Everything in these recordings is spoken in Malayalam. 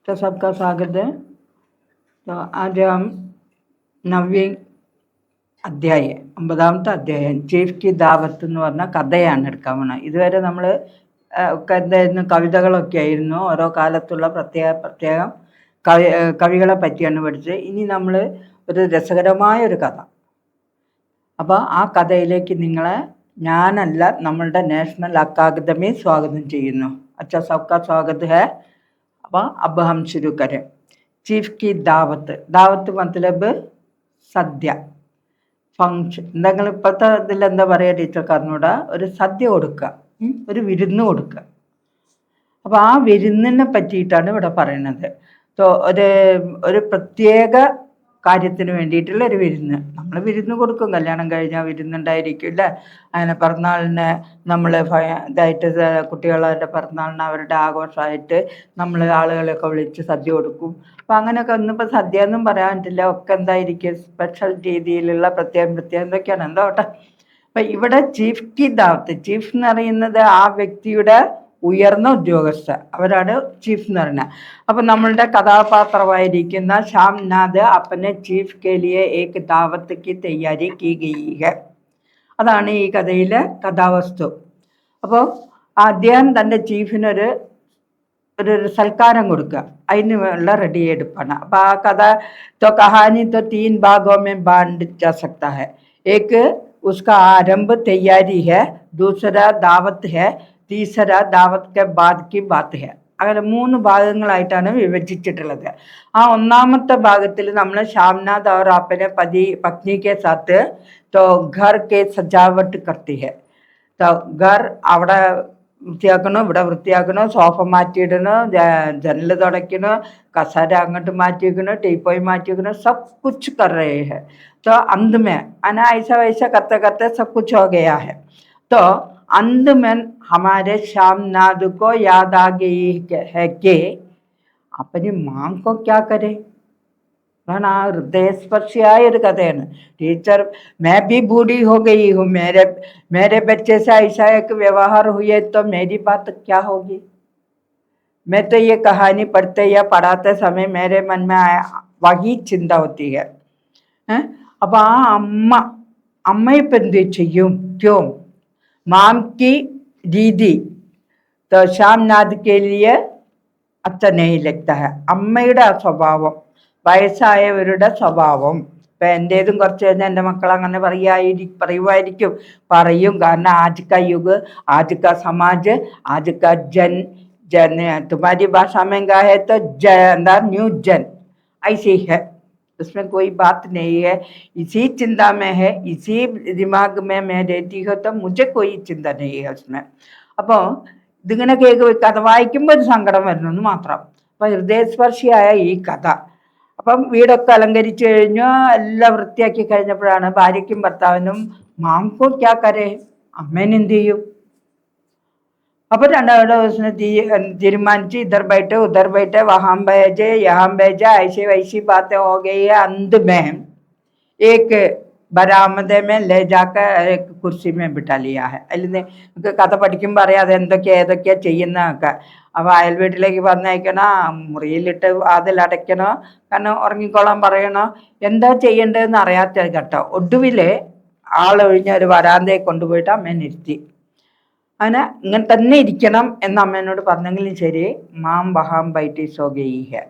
तो सबका स्वागत है। तो आज हम 9वीं അധ്യായം 9ാമത്തെ അധ്യായം ചീഫ് കി ദാവത്ത് എന്ന് പറഞ്ഞ കഥയാണ് എടുക്കാൻ പോകുന്നത്. ഇതുവരെ നമ്മൾ എന്തായിരുന്നു, കവിതകളൊക്കെ ആയിരുന്നു. ഓരോ കാലത്തുള്ള പ്രത്യേകം കവികളെ പറ്റിയാണ് പഠിച്ചത്. ഇനി നമ്മൾ ഒരു രസകരമായ ഒരു കഥ. അപ്പോൾ ആ കഥയിലേക്ക് നിങ്ങളെ ഞാനല്ല, നമ്മളുടെ നാഷണൽ അക്കാദമി സ്വാഗതം ചെയ്യുന്നു. അച്ഛാ സബ്കാ സ്വാഗത് ഹേ. അപ്പോൾ अब हम शुरू करें. ചീഫ് കി ദാവത്ത്. ദാവത്ത് മത്ലബ് സദ്യ, ഫങ്ഷൻ. എന്തെങ്കിലും ഇപ്പോഴത്തെ ഇതിലെന്താ പറയുക ടീച്ചർക്ക് അറിഞ്ഞൂടാ. ഒരു സദ്യ കൊടുക്കുക, ഒരു വിരുന്ന് കൊടുക്കുക. അപ്പോൾ ആ വിരുന്നിനെ പറ്റിയിട്ടാണ് ഇവിടെ പറയുന്നത്. ഒരു പ്രത്യേക കാര്യത്തിന് വേണ്ടിയിട്ടുള്ള ഒരു വിരുന്ന്. നമ്മൾ വിരുന്ന് കൊടുക്കും, കല്യാണം കഴിഞ്ഞാൽ വിരുന്നുണ്ടായിരിക്കും അല്ലേ. അങ്ങനെ പിറന്നാളിന് നമ്മൾ ഇതായിട്ട് കുട്ടികളുടെ പിറന്നാളിന് അവരുടെ ആഘോഷമായിട്ട് നമ്മൾ ആളുകളെയൊക്കെ വിളിച്ച് സദ്യ കൊടുക്കും. അപ്പം അങ്ങനെയൊക്കെ ഒന്നിപ്പോൾ സദ്യ എന്നും പറയാൻ പറ്റില്ല. ഒക്കെ എന്തായിരിക്കും, സ്പെഷ്യൽ രീതിയിലുള്ള പ്രത്യേകം എന്തൊക്കെയാണ് എന്തോട്ടെ. അപ്പം ഇവിടെ ചീഫ് കി ദാവത്ത്. ചീഫ് എന്ന് പറയുന്നത് ആ വ്യക്തിയുടെ ഉയർന്ന ഉദ്യോഗസ്ഥ, അവരാണ് ചീഫ് എന്ന് പറയുന്നത്. അപ്പം നമ്മളുടെ കഥാപാത്രമായിരിക്കുന്ന ശ്യാംനാഥ് അപ്പനെ ചീഫ് കെ ലിയെ ഏക് ദാവത്ത് കി തയ്യാരി കി ഗയി ഹെ. അതാണ് ഈ കഥയിലെ കഥാവസ്തു. അപ്പോൾ അദ്ദേഹം തൻ്റെ ചീഫിനൊരു സൽക്കാരം കൊടുക്കുക, അതിന് ഉള്ള റെഡിയെടുപ്പാണ്. അപ്പോൾ ആ കഥ കഹാനി 3 ഭാഗോं में बांट जा सकता है. एक उसका आरंभ तैयारी है, दूसरा दावत है, തീസര ദാവത്ത് കെ ബാദ് കി ബാത്ത് ഹെ. അങ്ങനെ 3 ഭാഗങ്ങളായിട്ടാണ് വിഭജിച്ചിട്ടുള്ളത്. ആ 1ാമത്തെ ഭാഗത്തിൽ നമ്മൾ ശ്യാംനാഥ് और अपने पत्नी के साथ तो घर के सजावट करती है. तो घर അവിടെ വൃത്തിയാക്കണോ, ഇവിടെ വൃത്തിയാക്കണോ, സോഫ മാറ്റിയിടണോ, ജനൽ തുടയ്ക്കണോ, കസേര അങ്ങോട്ട് മാറ്റി വെക്കണോ, ടീപ്പോയി മാറ്റി വെക്കണോ, सब कुछ कर रहे हैं. तो अंत में ऐसा वैसा करते करते सब कुछ हो गया है. तो अंत में हमारे श्यामनाथ को याद आ गई है कि अपनी मां को क्या करे. ആ ഹൃദയസ്പർശിയായ ഒരു കഥയാണ്. ടീച്ചർ मैं भी बूढ़ी हो गई हूँ, मेरे बच्चे से ऐसा एक व्यवहार हुए तो मेरी बात क्या होगी. मैं तो ये कहानी पढ़ते या पढ़ाते समय मेरे मन में वही चिंता होती है. അപ്പോൾ ആ അമ്മയിപ്പോൾ എന്ത് ചെയ്യും? ക്യോ माम की രീതി तो ശ്യാംനാഥ് के लिए अच्छा नहीं लगता है. അമ്മയുടെ ആ സ്വഭാവം, വയസ്സായവരുടെ സ്വഭാവം. ഇപ്പം എൻ്റേതും കുറച്ച് കഴിഞ്ഞാൽ എൻ്റെ മക്കൾ അങ്ങനെ പറയുമായിരിക്കും, പറയും. കാരണം ആജ് കാ യുഗ്, ആജ് കാ സമാജ്, ആജ് കാ ജൻ तुम्हारी भाषा में क्या है तो न्यू जन ऐसी है. उसमें कोई बात नहीं है. इसी चिंता में है, इसी दिमाग में मैं रहती हूँ, तो मुझे कोई चिंता नहीं है उसमें. അപ്പോൾ ഇതിങ്ങനെ കഥ വായിക്കുമ്പോൾ ഒരു സങ്കടം വരുന്നു മാത്രം. അപ്പം ഹൃദയസ്പർശിയായ ഈ കഥ. അപ്പം വീടൊക്കെ അലങ്കരിച്ചു കഴിഞ്ഞു, എല്ലാം വൃത്തിയാക്കി കഴിഞ്ഞപ്പോഴാണ് ഭാര്യയ്ക്കും ഭർത്താവിനും മാംകോ ക്യാ കരേ, അമ്മേനെന്ത് ചെയ്യും. അപ്പോൾ രണ്ടാമത്തെ ദിവസം തീരുമാനിച്ച് ഇധർ ബൈठे ഉധർ ബൈठे വഹാം भेजे यहाँ भेजा ऐसे वैसी बातें हो गई है. अंत में एक ബരാമദേ में ले जाकर एक കുർസി में बिठा लिया है. അതിൽ നമുക്ക് കഥ പഠിക്കുമ്പോൾ അറിയാം അത് ഏതൊക്കെയാ ചെയ്യുന്നതൊക്കെ. അപ്പോൾ അയൽ വീട്ടിലേക്ക് പറഞ്ഞയക്കണം, മുറിയിലിട്ട് അതിലടയ്ക്കണോ, കാരണം ഉറങ്ങിക്കോളാൻ പറയണോ, എന്താ ചെയ്യേണ്ടതെന്ന് അറിയാത്ത കേട്ടോ. ഒടുവിൽ ആളൊഴിഞ്ഞ ഒരു വരാന്തയെ കൊണ്ടുപോയിട്ട് അമ്മേനെ ഇരുത്തി. അങ്ങനെ ഇങ്ങനെ തന്നെ ഇരിക്കണം എന്ന് അമ്മേനോട് പറഞ്ഞെങ്കിലും ശരി. മാം വഹാം ബൈറ്റി സോ ഗയി ഹെ,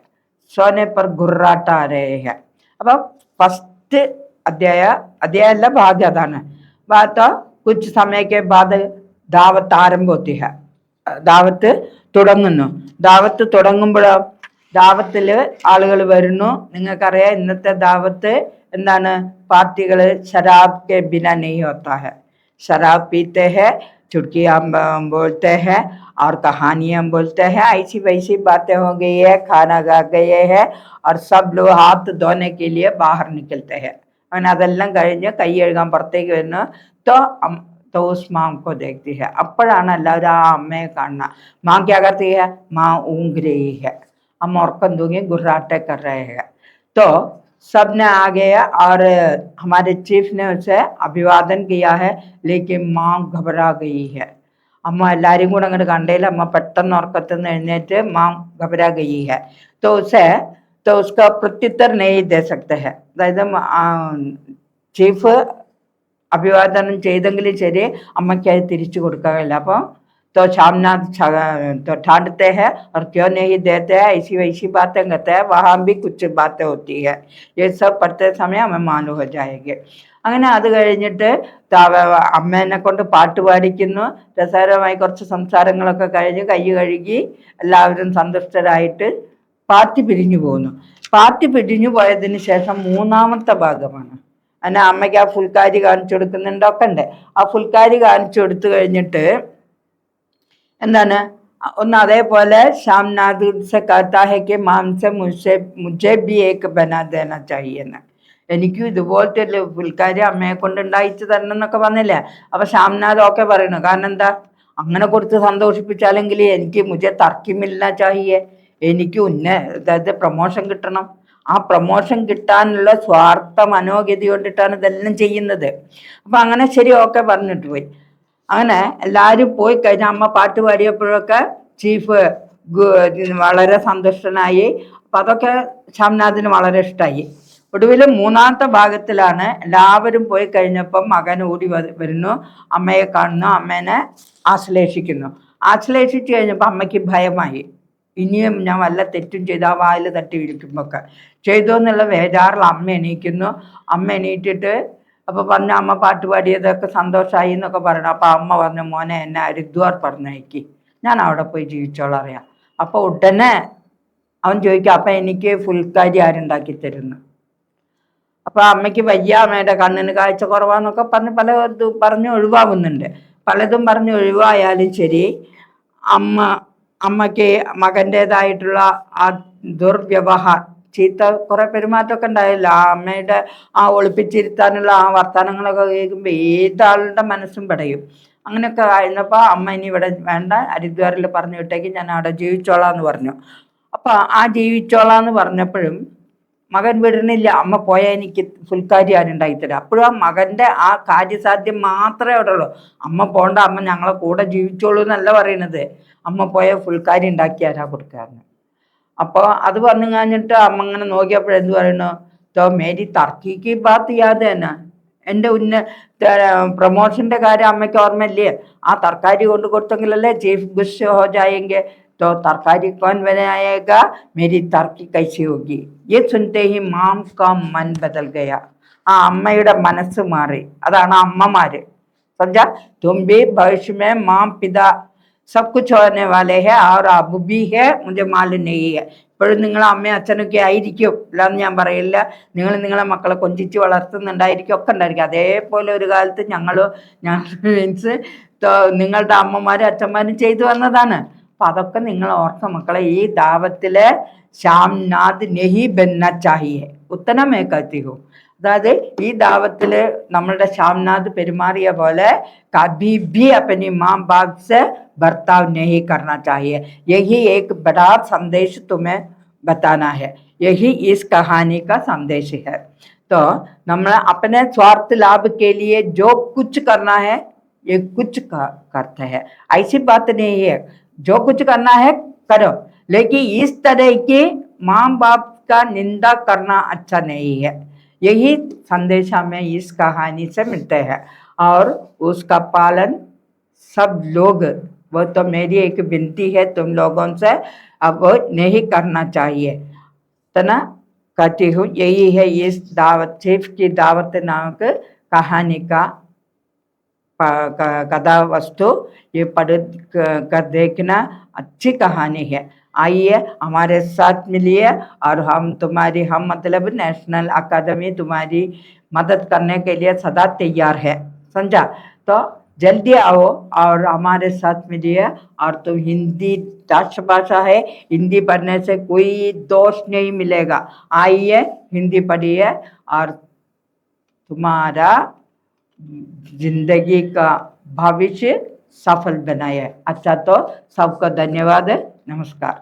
സോനെ പർ ഗുറാട്ട രേ ഹെ. അപ്പം ഫസ്റ്റ് അധ്യായമല്ല, ഭാഗ്യം അതാണ്. ബാത്ത് കുച്ച് സമയക്കെ ബാദ് ദാവത്ത് ആരംഭത്തി ഹെ. ദാവത്ത് തുടങ്ങുന്നു. ദാവത്ത് തുടങ്ങുമ്പോഴോ ദാവത്തിൽ ആളുകൾ വരുന്നു. നിങ്ങൾക്കറിയാം ഇന്നത്തെ ദാവത്ത് എന്താണ്, പാർട്ടികൾ ശരാബ് കെ ബിന നെയ് ഹോത്താ ഹെ. ശരാബ് പീത്തെ ഹെ, चुटकियाँ बोलते हैं और कहानियाँ बोलते हैं, ऐसी वैसी बातें हो गई है, खाना खा गए हैं और सब लोग हाथ धोने के लिए बाहर निकलते हैं. അങ്ങനെ അതെല്ലാം കഴിഞ്ഞ് കൈ കഴുകാൻ പുറത്തേക്ക് വരുന്നു. तो उस माँ को देखती है. അപ്പോഴാണ് എല്ലാവരും ആ അമ്മയെ കാണുന്നത്. माँ क्या करती है, माँ ऊँघ रही है. അമ്മ ഉറക്കം തൂങ്ങി गुर्राटे कर रहे हैं. तो सब ने आ गया और हमारे चीफ ने उसे अभिवादन किया है, लेकिन माँ घबरा गई है. അമ്മ എല്ലാരും കൂടെ അങ്ങോട്ട് കണ്ടേൽ അമ്മ പെട്ടെന്ന് ഉറക്കത്തിൽ നിന്ന് എഴുന്നേറ്റ് മാം घबरा गई है तो उसे तो उसका प्रत्युत्तर नहीं दे सकते हैं. അതായത് ചീഫ് അഭിവാദനം ചെയ്തെങ്കിലും ശരി അമ്മയ്ക്ക് അത് തിരിച്ചു കൊടുക്കാറില്ല. അപ്പം तो शामनाथ तो ठानते हैं और क्यों नहीं देते हैं, ऐसी वैसी बातें कहते हैं, वहाँ भी कुछ बातें होती है, ये सब पढ़ते समय हमें मालूम हो जाएगी. അങ്ങനെ അത് കഴിഞ്ഞിട്ട് അമ്മേനെ കൊണ്ട് പാട്ട് പാടിക്കുന്നു. രസകരമായി കുറച്ച് സംസാരങ്ങളൊക്കെ കഴിഞ്ഞ് കൈ കഴുകി എല്ലാവരും സന്തുഷ്ടരായിട്ട് പാർട്ടി പിരിഞ്ഞു പോകുന്നു. പാർട്ടി പിരിഞ്ഞു പോയതിന് ശേഷം മൂന്നാമത്തെ ഭാഗമാണ്. അങ്ങനെ അമ്മയ്ക്ക് ആ ഫുൽക്കാരി കാണിച്ചു കൊടുക്കുന്നുണ്ടൊക്കെ ഉണ്ട്. ആ ഫുൽക്കാരി കാണിച്ചു കൊടുത്തു കഴിഞ്ഞിട്ട് എന്താണ് ഒന്ന് അതേപോലെ ശ്യാംനാഥ് से कहता है कि माम से मुझे भी एक बना देना चाहिए എന്ന്. എനിക്കും ഇതുപോലത്തെ ഫുൽക്കാരി അമ്മയെ കൊണ്ട് ഉണ്ടായിച്ചു തരണം എന്നൊക്കെ പറഞ്ഞില്ലേ. അപ്പൊ ശ്യാംനാഥ് ഒക്കെ പറയണു. കാരണം എന്താ, അങ്ങനെ കൊടുത്ത് സന്തോഷിപ്പിച്ചാലെങ്കിൽ എനിക്ക് മുझे തർക്കിമില്ല ചാഹിയെ, എനിക്ക് അതായത് പ്രമോഷൻ കിട്ടണം. ആ പ്രമോഷൻ കിട്ടാനുള്ള സ്വാർത്ഥ മനോഗതി കൊണ്ടിട്ടാണ് ഇതെല്ലാം ചെയ്യുന്നത്. അപ്പൊ അങ്ങനെ ശരി ഓക്കെ പറഞ്ഞിട്ട് പോയി. അങ്ങനെ എല്ലാവരും പോയി കഴിഞ്ഞാൽ അമ്മ പാട്ട് പാടിയപ്പോഴൊക്കെ ചീഫ് വളരെ സന്തുഷ്ടനായി. അപ്പൊ അതൊക്കെ ശ്യാംനാഥിന് വളരെ ഇഷ്ടമായി. ഒടുവിൽ മൂന്നാമത്തെ ഭാഗത്തിലാണ് എല്ലാവരും പോയി കഴിഞ്ഞപ്പം മകൻ ഓടി വരുന്നു, അമ്മയെ കാണുന്നു, അമ്മേനെ ആശ്ലേഷിക്കുന്നു. ആശ്ലേഷിച്ചു കഴിഞ്ഞപ്പോൾ അമ്മയ്ക്ക് ഭയമായി. ഇനിയും ഞാൻ വല്ല തെറ്റും ചെയ്ത് ആ വായിൽ തട്ടി വിളിക്കുമ്പോഴൊക്കെ ചെയ്തു എന്നുള്ള വേജാറിൽ അമ്മ എണീക്കുന്നു. അമ്മ എണീറ്റിട്ട് അപ്പൊ പറഞ്ഞു അമ്മ പാട്ട് പാടിയതൊക്കെ സന്തോഷമായി എന്നൊക്കെ പറയണം. അപ്പൊ അമ്മ പറഞ്ഞു മോനെ എന്നെ ഹരിദ്വാർ പറഞ്ഞയക്കി, ഞാൻ അവിടെ പോയി ജീവിച്ചോളാം അറിയാം. അപ്പൊ ഉടനെ അവൻ ചോദിക്കും അപ്പൊ എനിക്ക് ഫുൽക്കാരി ആരുണ്ടാക്കി തരുന്നു. അപ്പൊ അമ്മയ്ക്ക് വയ്യ, അമ്മയുടെ കണ്ണിന് കാഴ്ച കുറവാന്നൊക്കെ പറഞ്ഞ് പല പറഞ്ഞ് ഒഴിവാകുന്നുണ്ട്. പലതും പറഞ്ഞ് ഒഴിവായാലും ശരി അമ്മയ്ക്ക് മകൻ്റെതായിട്ടുള്ള ആ ദുർവ്യവഹാരം, ചീത്ത കുറെ പെരുമാറ്റമൊക്കെ ഉണ്ടായില്ല. ആ അമ്മയുടെ ആ ഒളിപ്പിച്ചിരുത്താനുള്ള ആ വർത്തമാനങ്ങളൊക്കെ കേൾക്കുമ്പോൾ ഏതാളുടെ മനസ്സും പടയും. അങ്ങനെയൊക്കെ ആയിരുന്നപ്പോൾ അമ്മ ഇനി ഇവിടെ വേണ്ട, ഹരിദ്വാറിൽ പറഞ്ഞു വിട്ടേക്ക്, ഞാൻ അവിടെ ജീവിച്ചോളാന്ന് പറഞ്ഞു. അപ്പൊ ആ ജീവിച്ചോളാന്ന് പറഞ്ഞപ്പോഴും മകൻ വിടണില്ല. അമ്മ പോയാൽ എനിക്ക് ഫുൽക്കാരി ആരുണ്ടായിത്തരാം. അപ്പോഴും ആ മകന്റെ ആ കാര്യസാധ്യം മാത്രമേ അവിടെ ഉള്ളൂ. അമ്മ പോണ്ട, അമ്മ ഞങ്ങളെ കൂടെ ജീവിച്ചോളൂ എന്നല്ല പറയണത്. അമ്മ പോയ ഫുൽക്കാരി ഉണ്ടാക്കി ആരാ കൊടുക്കാറുണ്ട്. അപ്പോൾ അത് പറഞ്ഞു കഴിഞ്ഞിട്ട് അമ്മ ഇങ്ങനെ നോക്കിയപ്പോഴെന്ത് പറയണു, തോ മേരി തർക്കിക്ക് ബാത്ത് യാദ് തന്നെ, എൻ്റെ പ്രൊമോഷന്റെ കാര്യം അമ്മയ്ക്ക് ഓർമ്മയില്ലേ? ആ തർക്കാരി കൊണ്ട് കൊടുത്തെങ്കിലല്ലേ ചീഫ് ഗുസ്സ ഹോ ജായെങ്കിൽ. तो तरकारी कौन बनाएगा, मेरी तरकी कैसी होगी. ये सुनते ही माम का मन बदल गया. ആ അമ്മയുടെ മനസ്സ് മാറി. അതാണ് അമ്മമാര്. समझा, तुम भी भविष्य में माम पिता सब कुछ होने वाले हैं और अब भी है, मुझे मालूम नहीं है. ഇപ്പോഴും നിങ്ങൾ അമ്മയും അച്ഛനൊക്കെ ആയിരിക്കും, അല്ലാന്ന് ഞാൻ പറയില്ല. നിങ്ങൾ നിങ്ങളെ മക്കളെ കൊഞ്ചിച്ച് വളർത്തുന്നുണ്ടായിരിക്കും, ഒക്കെ ഉണ്ടായിരിക്കും. അതേപോലെ ഒരു കാലത്ത് ഞാൻ മീൻസ് നിങ്ങളുടെ അമ്മമാരും അച്ഛന്മാരും ചെയ്തു വന്നതാണ്. അപ്പൊ അതൊക്കെ നിങ്ങൾ ഓർക്ക മക്കളെ. ഈ ദാവത്തിലെ ശ്യാംനാഥ് നെഹി ബന്ന ചാഹിയെ ഉത്തരമേ കത്തി ഹോ. അതായത് ഈ ദാവത്തില് നമ്മളുടെ ശ്യാംനാഥ് പെരുമാറിയ പോലെ കഭി ഭി അപ്പനി മാം ബാപ് സെ ബർത്താവ് നെഹി കർണ ചാഹിയെ. യഹി ഏക് ബഡാ സന്ദേശ് തുമേ ബത്താനാ ഹെ, യഹി ഈസ് കഹാനി കാ സന്ദേശ് ഹെ. तो നമ്മൾ अपने स्वार्थ लाभ के लिए जो कुछ करना है ये कुछ करते हैं, ऐसी बात नहीं है. जो कुछ करना है करो, लेकिन इस तरह की माँ बाप का निंदा करना अच्छा नहीं है. यही संदेश हमें इस कहानी से मिलते हैं और उसका पालन सब लोग, वो तो मेरी एक विनती है तुम लोगों से, अब नहीं करना चाहिए. तो ना कहती हूँ यही है इस दावत, चीफ की दावत नामक कहानी का कथा वस्तु. ये पढ़ कर देखना, अच्छी कहानी है. आइए हमारे साथ मिलिए और हम मतलब नेशनल अकादमी तुम्हारी मदद करने के लिए सदा तैयार है. समझा, तो जल्दी आओ और हमारे साथ मिलिए. और तुम हिंदी राष्ट्रभाषा है, हिंदी पढ़ने से कोई दोष नहीं मिलेगा. आइए हिंदी पढ़िए और तुम्हारा जिंदगी का भविष्य सफल बनाए. अच्छा, तो सबको धन्यवाद, नमस्कार.